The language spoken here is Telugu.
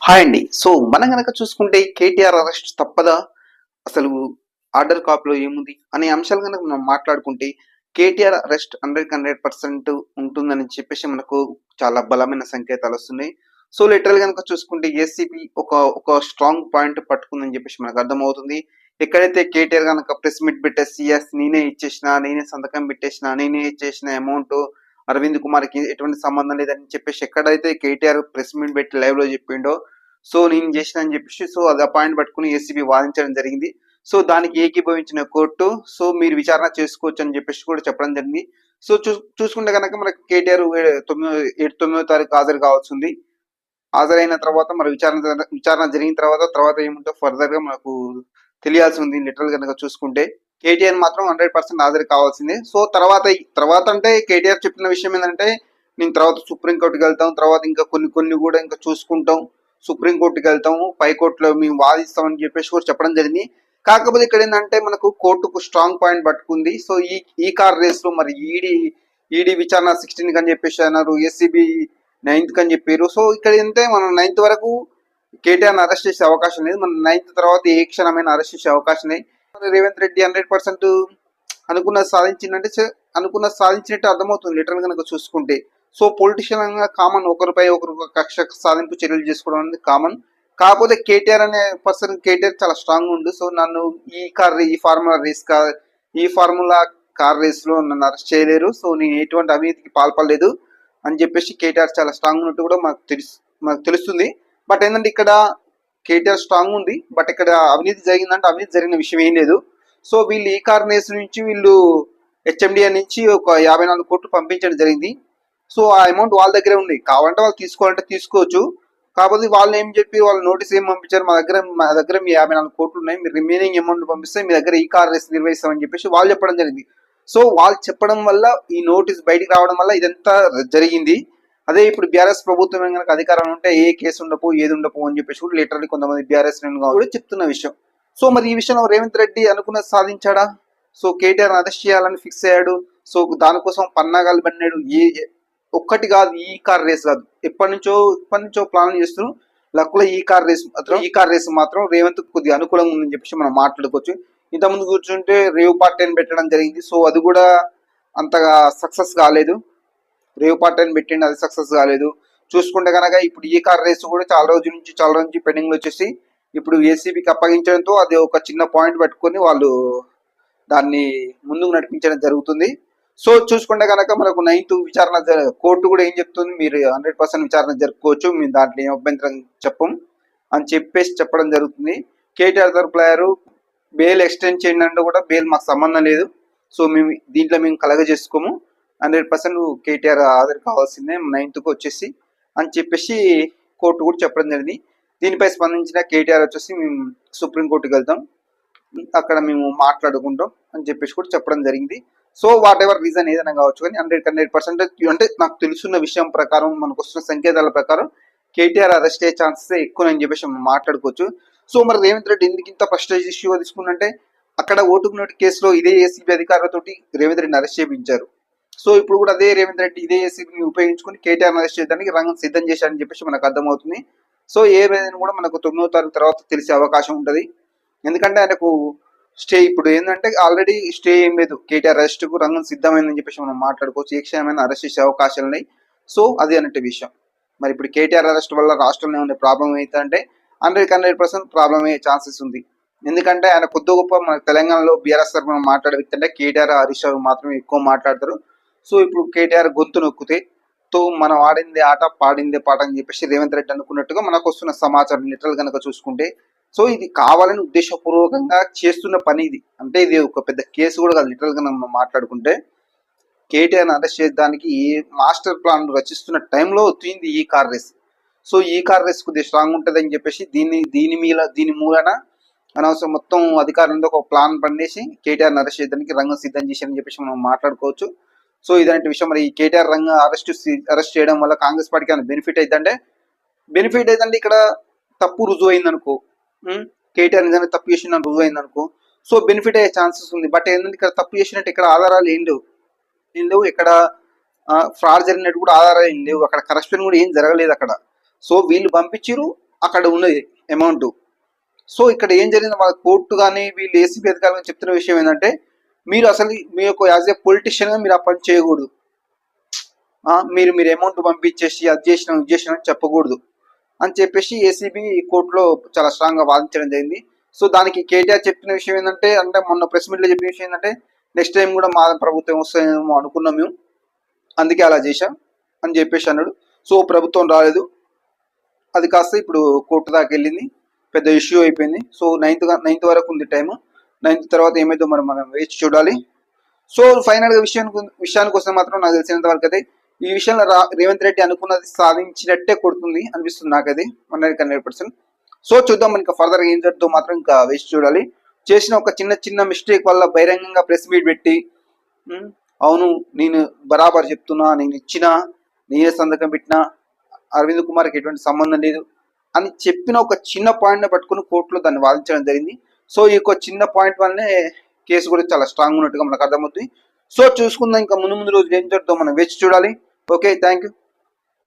హాయ్ అండి. సో, మనం గనక చూసుకుంటే కేటీఆర్ అరెస్ట్ తప్పదా? అసలు ఆర్డర్ కాపీలో ఏముంది? అనే అంశాలు గనక మనం మాట్లాడుకుంటే కేటీఆర్ అరెస్ట్ 100% ఉంటుందని చెప్పేసి మనకు చాలా బలమైన సంకేతాలొస్తున్నాయి. సో, లిటరల్‌గా గనక చూసుకుంటే ఏసీబీ ఒక స్ట్రాంగ్ పాయింట్ పట్టుకుందని చెప్పేసి మనకు అర్థమవుతుంది. ఎక్కడైతే కేటీఆర్ గనక ప్రెస్ మీట్ పెట్టేసి నేనే ఇచ్చేసినా, నేనే సంతకం పెట్టేసినా, నేనే ఇచ్చేసిన అమౌంటు అరవింద్ కుమార్‌కి ఎటువంటి సంబంధం లేదని చెప్పేసి ఎక్కడైతే కేటీఆర్ ప్రెస్ మీట్ పెట్టి లైవ్‌లో చెప్పిండో, సో నేను చేసినా అని చెప్పేసి సో అది ఆ పాయింట్ పట్టుకుని ఏసీబీ వాదించడం జరిగింది. సో దానికి ఏకీభవించిన కోర్టు సో మీరు విచారణ చేసుకోవచ్చు అని చెప్పేసి కూడా చెప్పడం జరిగింది. సో చూసుకుంటే కనుక మనకి కేటీఆర్ 9వ తారీఖు హాజరు కావాల్సి ఉంది. హాజరైన తర్వాత మరి విచారణ జరిగిన తర్వాత ఏముంటో ఫర్దర్ గా మనకు తెలియాల్సి ఉంది. లిటరల్ కనుక చూసుకుంటే కేటీఆర్ మాత్రం 100% హాజరు కావాల్సిందే. సో తర్వాత అంటే కేటీఆర్ చెప్పిన విషయం ఏంటంటే నేను తర్వాత సుప్రీంకోర్టుకి వెళ్తాం, తర్వాత ఇంకా కొన్ని కూడా ఇంకా చూసుకుంటాం, సుప్రీంకోర్టుకి వెళ్తాము, పైకోర్టులో మేము వాదిస్తామని చెప్పేసి కూడా చెప్పడం జరిగింది. కాకపోతే ఇక్కడ ఏంటంటే మనకు కోర్టుకు స్ట్రాంగ్ పాయింట్ పట్టుకుంది. సో ఈ కార్ రేస్ లో మరి ఈడీ విచారణ 16 అని చెప్పేసి అన్నారు, ఏసీబీ 9th అని చెప్పారు. సో ఇక్కడ ఏంటంటే మనం 9th వరకు కేటీఆర్ అరెస్ట్ చేసే అవకాశం లేదు. మన 9th తర్వాత ఏ క్షణమైన అరెస్ట్ చేసే అవకాశం లేదు. రేవంత్ రెడ్డి 100% అనుకున్నది సాధించినట్టు అర్థమవుతుంది లిటరల్ కనుక చూసుకుంటే. సో పొలిటిషియన్ గా కామన్, ఒకరిపై ఒకరు కక్ష సాధింపు చర్యలు చేసుకోవడం అనేది కామన్. కాకపోతే కేటీఆర్ అనే కేటీఆర్ చాలా స్ట్రాంగ్ ఉండు. సో నన్ను ఈ ఫార్ములా కార్ రేస్ లో నన్ను అరెస్ట్ చేయలేరు. సో నేను ఎటువంటి అవినీతికి పాల్పడలేదు అని చెప్పేసి కేటీఆర్ చాలా స్ట్రాంగ్ ఉన్నట్టు కూడా మనకు తెలుస్తుంది. బట్ ఏంటంటే ఇక్కడ కేటీఆర్ స్ట్రాంగ్ ఉంది, బట్ ఇక్కడ అవినీతి జరిగిందంటే అవినీతి జరిగిన విషయం ఏం లేదు. సో వీళ్ళు ఈ కార్నేస్ నుంచి వీళ్ళు హెచ్ఎండిఏ నుంచి ఒక 54 కోట్లు పంపించడం జరిగింది. సో ఆ అమౌంట్ వాళ్ళ దగ్గరే ఉంది, కావాలంటే వాళ్ళు తీసుకోవాలంటే తీసుకోవచ్చు. కాకపోతే వాళ్ళు ఏం చెప్పి వాళ్ళు నోటీస్ ఏం పంపించారు, మా దగ్గర మీ 54 కోట్లు ఉన్నాయి, మీరు రిమైనింగ్ అమౌంట్ పంపిస్తే మీ దగ్గర ఈ కార్ రేస్ నిర్వహిస్తామని చెప్పేసి వాళ్ళు చెప్పడం జరిగింది. సో వాళ్ళు చెప్పడం వల్ల ఈ నోటీస్ బయటికి రావడం వల్ల ఇదంతా జరిగింది. అదే ఇప్పుడు బీఆర్ఎస్ ప్రభుత్వం కనుక అధికారం ఉంటే ఏ కేసు ఉండపో ఏది ఉండపో అని చెప్పేసి కూడా లిటరల్లీ కొంతమంది బీఆర్ఎస్ కూడా చెప్తున్న విషయం. సో మరి ఈ విషయంలో రేవంత్ రెడ్డి అనుకున్నది సాధించాడా? సో కేటీఆర్ అరెస్ట్ చేయాలని ఫిక్స్ అయ్యాడు. సో దానికోసం పన్నాగాలు పన్నాడు. ఒక్కటి కాదు, ఈ కార్ రేస్ కాదు, ఎప్పటి నుంచో ప్లాన్ చేస్తున్నాం. లక్కులో ఈ కార్ రేస్ మాత్రం రేవంత్ కొద్దిగా అనుకూలంగా ఉందని చెప్పేసి మనం మాట్లాడుకోవచ్చు. ఇంతకుముందు కూర్చుంటే రేవ్ పార్టీ పెట్టడం జరిగింది. సో అది కూడా అంతగా సక్సెస్ కాలేదు. రేవ్ పార్టీ పెట్టిండి, అది సక్సెస్ కాలేదు. చూసుకుంటే కనుక ఇప్పుడు ఈ కార్ రేస్ కూడా చాలా రోజుల నుంచి పెండింగ్ లో వచ్చేసి ఇప్పుడు ఏసీబీకి అప్పగించడంతో అది ఒక చిన్న పాయింట్ పట్టుకొని వాళ్ళు దాన్ని ముందుకు నడిపించడం జరుగుతుంది. సో చూసుకుంటే కనుక మనకు 9th విచారణ కోర్టు కూడా ఏం చెప్తుంది, మీరు 100% విచారణ జరుపుకోవచ్చు, మేము దాంట్లో ఏం అభ్యంతరం చెప్పం అని చెప్పేసి చెప్పడం జరుగుతుంది. కేటీఆర్ తరపులారు బెయిల్ ఎక్స్టెండ్ చేయండి అంటే కూడా బెయిల్ మాకు సంబంధం లేదు, సో దీంట్లో మేము కలగజేసుకోము, 100% కేటీఆర్ హాజరు కావాల్సిందే 9th వచ్చేసి అని చెప్పేసి కోర్టు కూడా చెప్పడం జరిగింది. దీనిపై స్పందించిన కేటీఆర్ వచ్చేసి మేము సుప్రీంకోర్టుకి వెళ్తాం, అక్కడ మేము మాట్లాడుకుంటాం అని చెప్పేసి కూడా చెప్పడం జరిగింది. సో వాట్ ఎవర్ రీజన్ ఏదైనా కావచ్చు, కానీ 100% అంటే నాకు తెలుసున్న విషయం ప్రకారం, మనకు వస్తున్న సంకేతాల ప్రకారం కేటీఆర్ అరెస్ట్ అయ్యే ఛాన్సెస్ ఎక్కువ అని చెప్పేసి మనం మాట్లాడుకోవచ్చు. సో మరి రేవంత్ రెడ్డి ఎందుకు ఇంత ప్రెస్టేజ్ ఇష్యూ తీసుకుంటే అక్కడ ఓటుకు నోటు కేసులో ఇదే ఏసీబీ అధికారులతోటి రేవంత్ రెడ్డిని అరెస్ట్ చేయించారు. సో ఇప్పుడు కూడా అదే రేవంత్ రెడ్డి ఇదే ఏసీబీని ఉపయోగించుకుని కేటీఆర్ అరెస్ట్ చేయడానికి రంగం సిద్ధం చేశారని చెప్పేసి మనకు అర్థమవుతుంది. సో ఏదైనా కూడా మనకు 9వ తారీఖు తర్వాత తెలిసే అవకాశం ఉంటుంది. ఎందుకంటే ఆయనకు స్టే ఇప్పుడు ఏంటంటే ఆల్రెడీ స్టే ఏం లేదు, కేటీఆర్ అరెస్ట్ కు రంగం సిద్ధమైందని చెప్పేసి మనం మాట్లాడుకోవచ్చు. ఏ క్షణమైనా అరెస్ట్ చేసే అవకాశాలు ఉన్నాయి. సో అది అన్నట్టు విషయం. మరి ఇప్పుడు కేటీఆర్ అరెస్ట్ వల్ల రాష్ట్రంలో ఏమైనా ప్రాబ్లం అవుతుందంటే 100% ప్రాబ్లం అయ్యే ఛాన్సెస్ ఉంది. ఎందుకంటే ఆయన కొద్ది గొప్ప మన తెలంగాణలో బీఆర్ఎస్ తరఫున మాట్లాడే వ్యక్తి అంటే కేటీఆర్, హరీష్ రావు మాత్రమే ఎక్కువ మాట్లాడతారు. సో ఇప్పుడు కేటీఆర్ గొంతు నొక్కితే తో మనం ఆడిందే ఆట పాడిందే పాట అని చెప్పేసి రేవంత్ రెడ్డి అనుకున్నట్టుగా మనకు వస్తున్న సమాచారం లిటరల్ కనుక చూసుకుంటే. సో ఇది కావాలని ఉద్దేశపూర్వకంగా చేస్తున్న పని ఇది. అంటే ఇది ఒక పెద్ద కేసు కూడా కాదు. లిటరల్ గా మనం మాట్లాడుకుంటే కేటీఆర్ అరెస్ట్ చేయడానికి ఏ మాస్టర్ ప్లాన్ రచిస్తున్న టైంలో వచ్చింది ఈ కార్ రేస్. సో ఈ కార్ రేస్ కొద్దిగా స్ట్రాంగ్ ఉంటుంది అని చెప్పేసి దీని మూలన అనవసరం మొత్తం అధికారులతో ఒక ప్లాన్ పండేసి కేటీఆర్ అరెస్ట్ చేయడానికి రంగం సిద్ధం చేశారని చెప్పేసి మనం మాట్లాడుకోవచ్చు. సో ఇలాంటి విషయం మరి కేటీఆర్ రంగం అరెస్ట్ చేయడం వల్ల కాంగ్రెస్ పార్టీకి ఏమైనా బెనిఫిట్ అవుతుందంటే ఇక్కడ తప్పు రుజువు అయిందనుకో, కేటీఆర్ నిజంగా తప్పు చేసిన రుజువు అయిందనుకో, సో బెనిఫిట్ అయ్యే ఛాన్సెస్ ఉంది. బట్ ఏంటంటే ఇక్కడ తప్పు చేసినట్టు ఇక్కడ ఆధారాలు ఏం లేవు, ఇక్కడ ఫ్రాడ్ జరిగినట్టు కూడా ఆధారాలు ఏం లేవు, అక్కడ కరప్షన్ కూడా ఏం జరగలేదు అక్కడ. సో వీళ్ళు పంపించారు, అక్కడ ఉన్నది అమౌంట్. సో ఇక్కడ ఏం జరిగింది, వాళ్ళ కోర్టు కానీ వీళ్ళు ఏసీబీ అధికారులు చెప్తున్న విషయం ఏంటంటే, మీరు అసలు మీ యొక్క యాజ్ ఏ పొలిటీషియన్గా మీరు ఆ పని చేయకూడదు. మీరు మీరు అమౌంట్ పంపించేసి అది చేసినాం ఇది చేసినాం అని చెప్పకూడదు అని చెప్పేసి ఏసీబీ కోర్టులో చాలా స్ట్రాంగ్గా వాదించడం జరిగింది. సో దానికి కేటీఆర్ చెప్పిన విషయం ఏంటంటే, అంటే మొన్న ప్రెస్ మీట్లో చెప్పిన విషయం ఏంటంటే, నెక్స్ట్ టైం కూడా మా ప్రభుత్వం వస్తుందేమో అనుకున్నాం మేము, అందుకే అలా చేశాం అని చెప్పేసి అన్నాడు. సో ప్రభుత్వం రాలేదు, అది కాస్త ఇప్పుడు కోర్టు దాకా వెళ్ళింది, పెద్ద ఇష్యూ అయిపోయింది. సో నైన్త్ వరకు ఉంది టైము. 9th తర్వాత ఏమైందో మనం వేచి చూడాలి. సో ఫైనల్గా విషయానికి వస్తే మాత్రం నాకు తెలిసినంత వరకు అయితే ఈ విషయంలో రేవంత్ రెడ్డి అనుకున్నది సాధించినట్టే కొడుతుంది అనిపిస్తుంది నాకది 100%. సో చూద్దాం ఇంకా ఫర్దర్గా ఏం జరుగుతుందో మాత్రం ఇంకా వేచి చూడాలి. చేసిన ఒక చిన్న మిస్టేక్ వల్ల బహిరంగంగా ప్రెస్ మీట్ పెట్టి అవును నేను బరాబర్ చెప్తున్నా, నేను ఇచ్చినా, నేనే సంతకం పెట్టినా, అరవింద్ కుమార్కి ఎటువంటి సంబంధం లేదు అని చెప్పిన ఒక చిన్న పాయింట్ని పట్టుకుని కోర్టులో దాన్ని వాదించడం జరిగింది. సో ఈ యొక్క చిన్న పాయింట్ వల్లనే కేసు కూడా చాలా స్ట్రాంగ్ ఉన్నట్టుగా మనకు అర్థమవుతుంది. సో చూసుకుందాం ఇంకా ముందు రోజులు ఏం జరుగుతుందో మనం వేచి చూడాలి. Okay, thank you.